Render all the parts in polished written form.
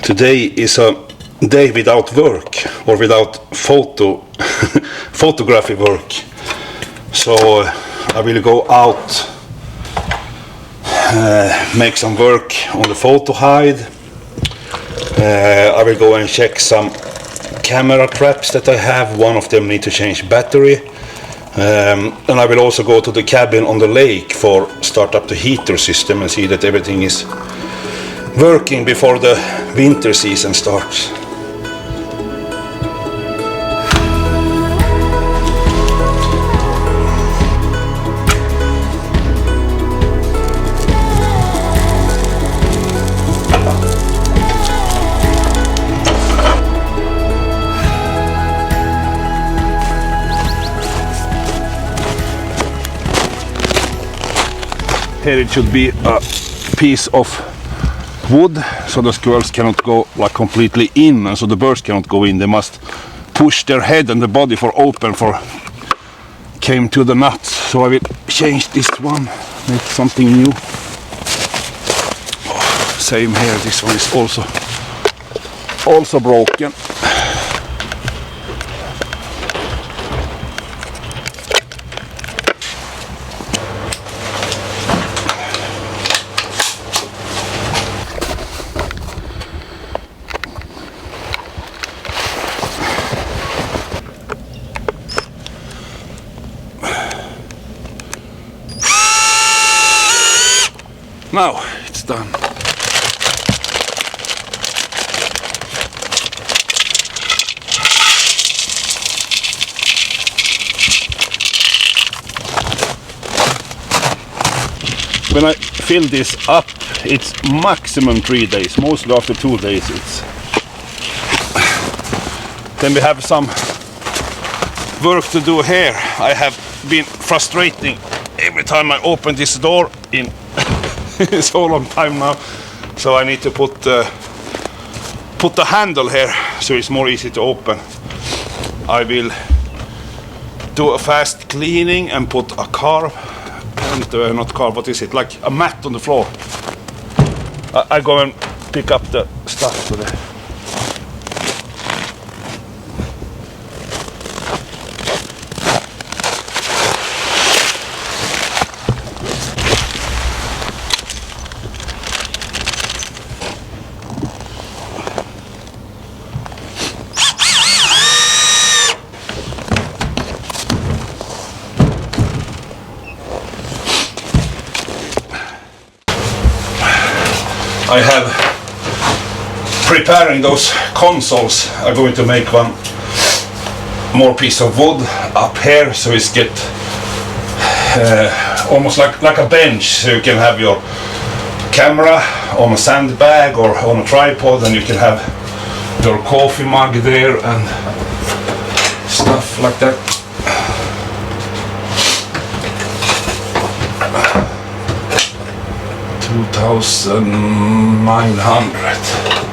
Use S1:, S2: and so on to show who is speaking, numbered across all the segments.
S1: Today is a day without work or without photography work. So I will go out, make some work on the photohide. I will go and check some camera traps that I have. One of them need to change battery. And I will also go to the cabin on the lake for start up the heater system and see that everything is working before the winter season starts. Here it should be a piece of wood, so the squirrels cannot go like completely in, and so the birds cannot go in. They must push their head and the body for open for came to the nuts. So I will change this one, make something new. Same here, this one is also broken. Now it's done. When I fill this up, it's maximum 3 days. Mostly after 2 days it's... Then we have some work to do here. I have been frustrating every time I open this door in so long time now, so I need to put the handle here so it's more easy to open. I will do a fast cleaning and put a carve, not carve, what is it, like a mat on the floor. I go and pick up the stuff today. I have preparing those consoles. I'm going to make one more piece of wood up here, so it's get almost like a bench, so you can have your camera on a sandbag or on a tripod, and you can have your coffee mug there and stuff like that. $2,900.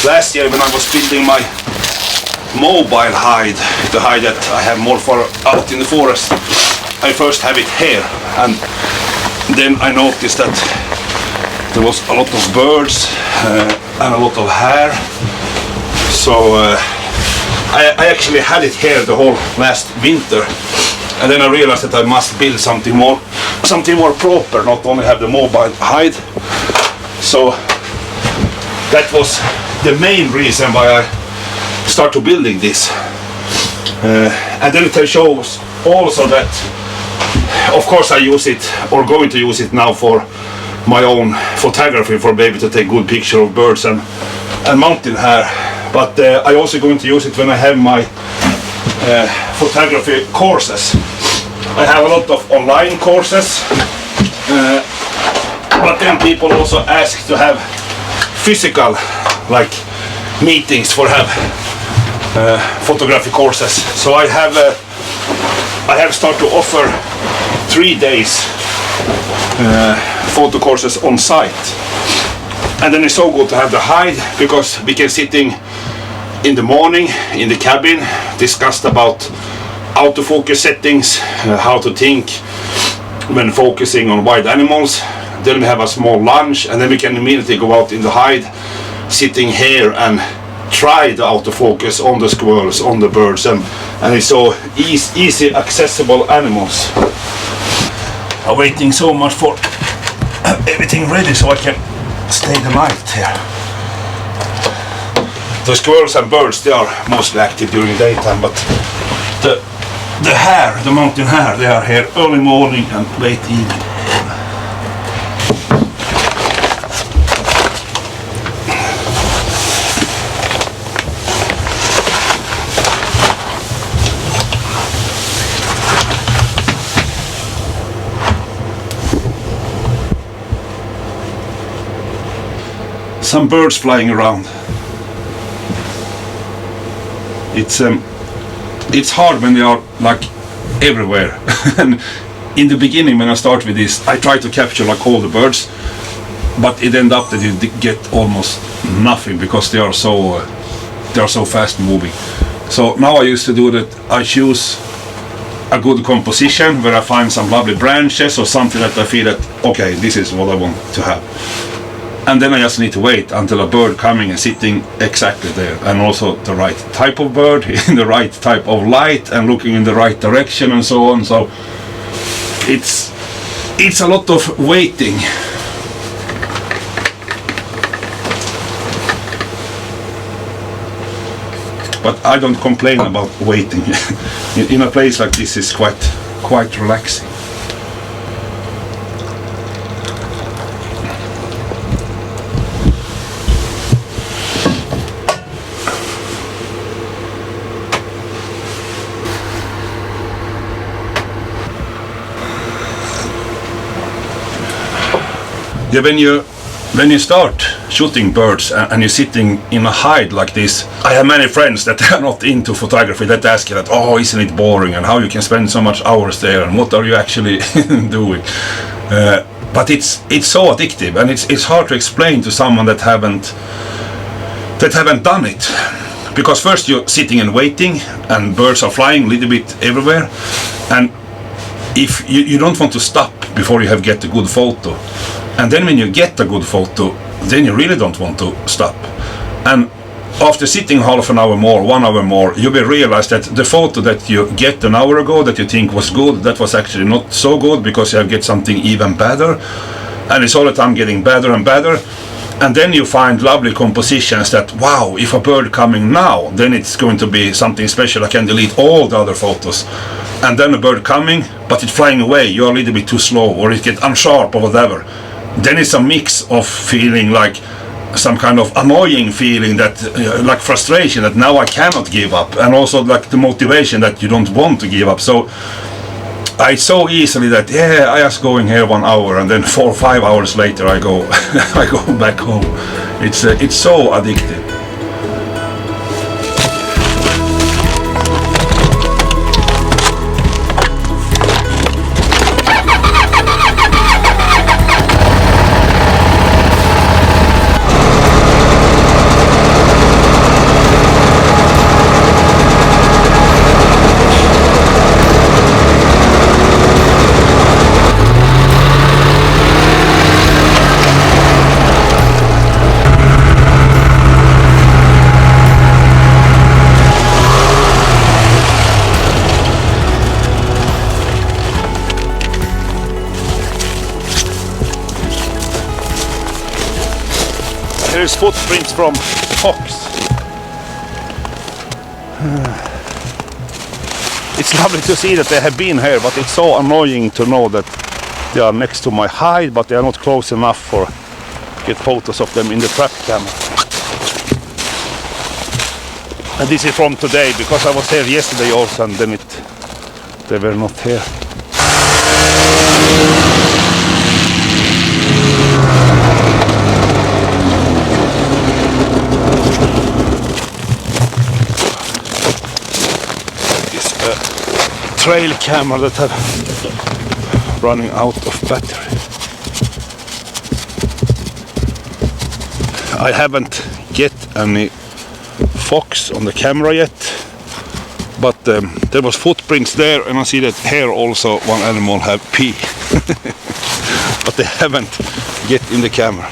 S1: Last year when I was building my mobile hide, the hide that I have more for out in the forest, I first have it here, and then I noticed that there was a lot of birds and a lot of hair, so I actually had it here the whole last winter, and then I realized that I must build something more proper, not only have the mobile hide. So that was the main reason why I started building this, and then it shows also that of course I use it, or going to use it now for my own photography, for being able to take good picture of birds and mountain hare, but I also going to use it when I have my photography courses. I have a lot of online courses, but then people also ask to have physical like meetings for have photography courses. So I have started to offer 3 days photo courses on site. And then it's so good to have the hide, because we can sitting in the morning in the cabin, discussed about autofocus settings, how to think when focusing on wild animals. Then we have a small lunch, and then we can immediately go out in the hide, sitting here and try the autofocus on the squirrels, on the birds, and it's so easy accessible animals. I'm waiting so much for everything ready so I can stay the night here. The squirrels and birds, they are mostly active during daytime, but the hare, the mountain hare, they are here early morning and late evening. Some birds flying around. It's hard when they are like everywhere. And in the beginning, when I start with this, I try to capture like all the birds, but it ends up that you get almost nothing because they are so fast moving. So now I used to do that. I choose a good composition where I find some lovely branches or something that I feel that okay, this is what I want to have. And then I just need to wait until a bird coming and sitting exactly there, and also the right type of bird in the right type of light and looking in the right direction and so on. So it's a lot of waiting. But I don't complain about waiting. In a place like this is quite relaxing. Yeah, when you start shooting birds and you're sitting in a hide like this, I have many friends that are not into photography that ask you that, oh, isn't it boring, and how you can spend so much hours there, and what are you actually doing? But it's so addictive, and it's hard to explain to someone that haven't done it. Because first you're sitting and waiting, and birds are flying a little bit everywhere, and if you don't want to stop before you have get a good photo. And then when you get a good photo, then you really don't want to stop. And after sitting half an hour more, 1 hour more, you will realize that the photo that you get an hour ago that you think was good, that was actually not so good, because you have get something even better. And it's all the time getting better and better. And then you find lovely compositions that, wow, if a bird coming now, then it's going to be something special. I can delete all the other photos. And then a bird coming, but it's flying away, you're a little bit too slow, or it gets unsharp or whatever. Then it's a mix of feeling like some kind of annoying feeling, that like frustration that now I cannot give up, and also like the motivation that you don't want to give up. So I so easily that I just going here 1 hour, and then 4 or 5 hours later I go I go back home. It's so addictive. There's footprints from fox. It's lovely to see that they have been here, but it's so annoying to know that they are next to my hide, but they are not close enough for get photos of them in the trap camera. And this is from today, because I was here yesterday also, and then they were not here. Trail camera that have running out of battery. I haven't get any fox on the camera yet, but there was footprints there, and I see that here also one animal have pee. But they haven't get in the camera.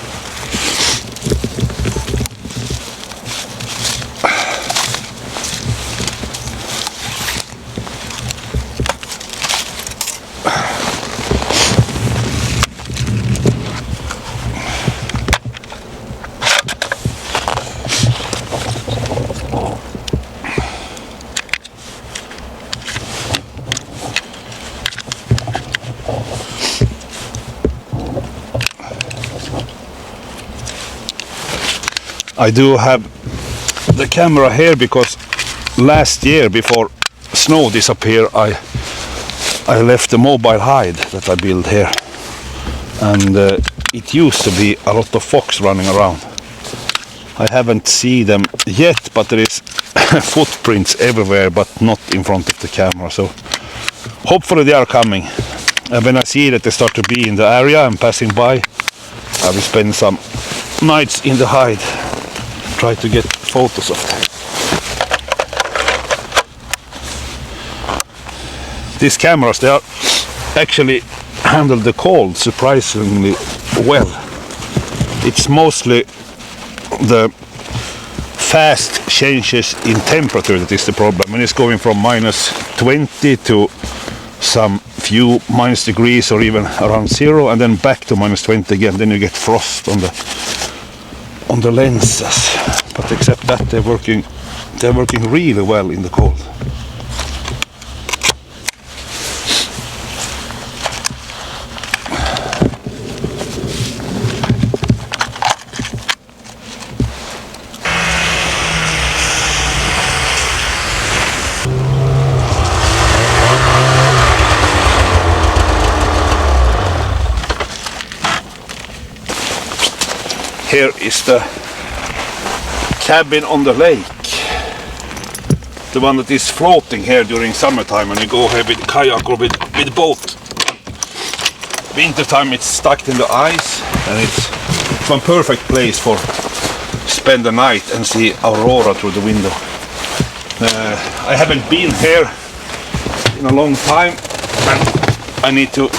S1: I do have the camera here because last year, before snow disappeared, I left the mobile hide that I built here, and it used to be a lot of fox running around. I haven't seen them yet, but there is footprints everywhere, but not in front of the camera, so hopefully they are coming. And when I see that they start to be in the area I'm passing by, I will spend some nights in the hide, try to get photos of them. These cameras, they are actually handle the cold surprisingly well. It's mostly the fast changes in temperature that is the problem. When it's going from -20 to some few minus degrees or even around 0, and then back to -20 again, then you get frost on the lenses. But except that, they're working really well in the cold. Here is the cabin on the lake, the one that is floating here during summertime when you go here with kayak or with boat. Wintertime it's stuck in the ice, and it's one perfect place for spend the night and see aurora through the window. I haven't been here in a long time, and I need to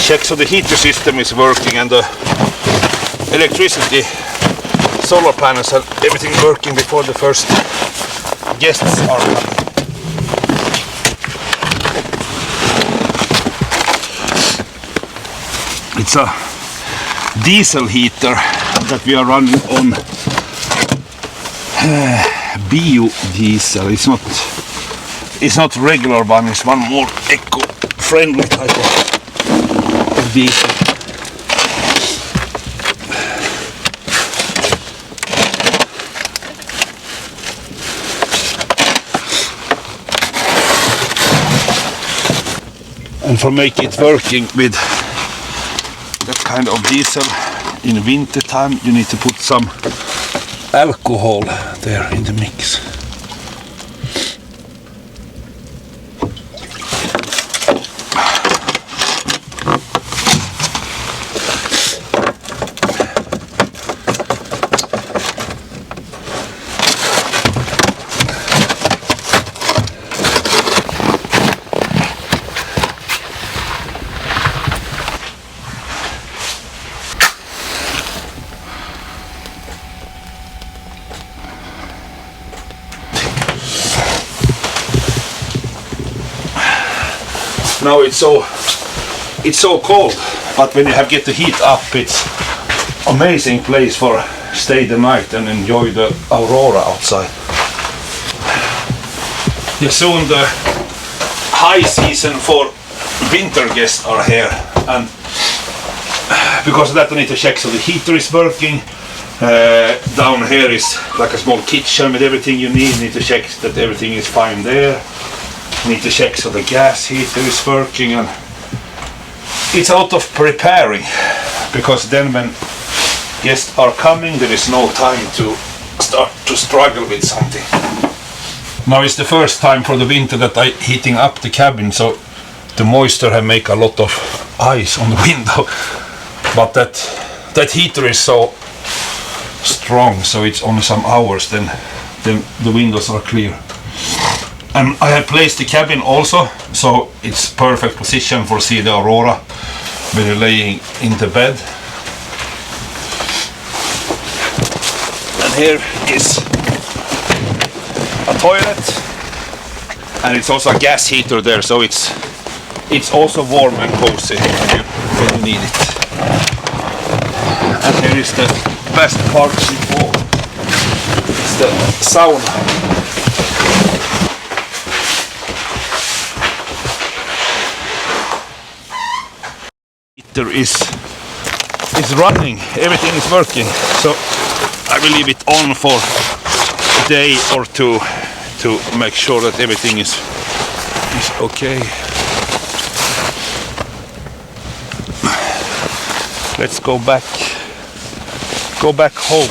S1: check so the heater system is working and the electricity, solar panels and everything working before the first guests are coming. It's a diesel heater that we are running on biodiesel. It's not regular one, it's one more eco-friendly type of diesel. And for make it working with that kind of diesel in winter time, you need to put some alcohol there in the mix. Now it's so cold, but when you have get the heat up, it's amazing place for stay the night and enjoy the aurora outside. Yeah, soon the high season for winter guests are here, and because of that I need to check so the heater is working. Down here is like a small kitchen with everything you need. Need to check that everything is fine there. Need to check so the gas heater is working, and it's a lot of preparing, because then when guests are coming there is no time to start to struggle with something. Now it's the first time for the winter that I heating up the cabin, so the moisture have make a lot of ice on the window, but that heater is so strong, so it's only some hours, then the windows are clear. And I have placed the cabin also, so it's perfect position for see the aurora when you're laying in the bed. And here is a toilet, and it's also a gas heater there, so it's also warm and cozy when you need it. And here is the best part of all. It's the sauna. Heater is running, everything is working, so I will leave it on for a day or two to make sure that everything is okay. Let's go back home.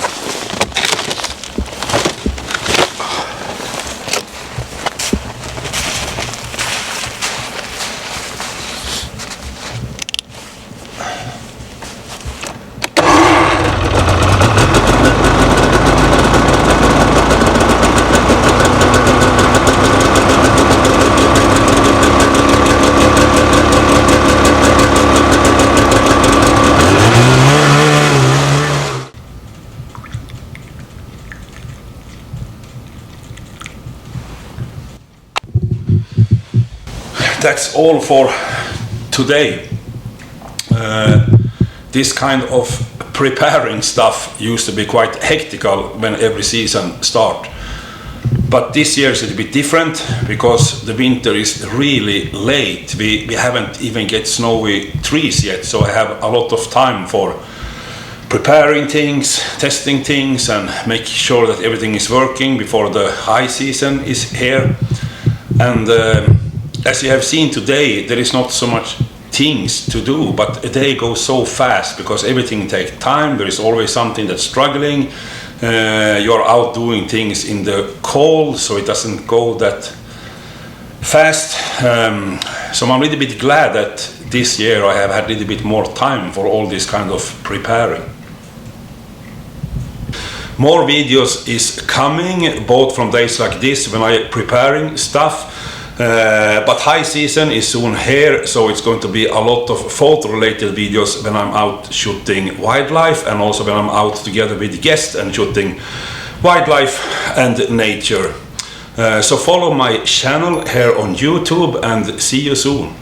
S1: That's all for today. This kind of preparing stuff used to be quite hectical when every season start, but this year is a bit different because the winter is really late. We haven't even get snowy trees yet, so I have a lot of time for preparing things, testing things, and making sure that everything is working before the high season is here. And as you have seen today, there is not so much things to do, but a day goes so fast because everything takes time. There is always something that's struggling. You're out doing things in the cold, so it doesn't go that fast. So I'm a little bit glad that this year I have had a little bit more time for all this kind of preparing. More videos is coming, both from days like this when I'm preparing stuff. But high season is soon here, so it's going to be a lot of photo related videos when I'm out shooting wildlife, and also when I'm out together with guests and shooting wildlife and nature. So follow my channel here on YouTube and see you soon.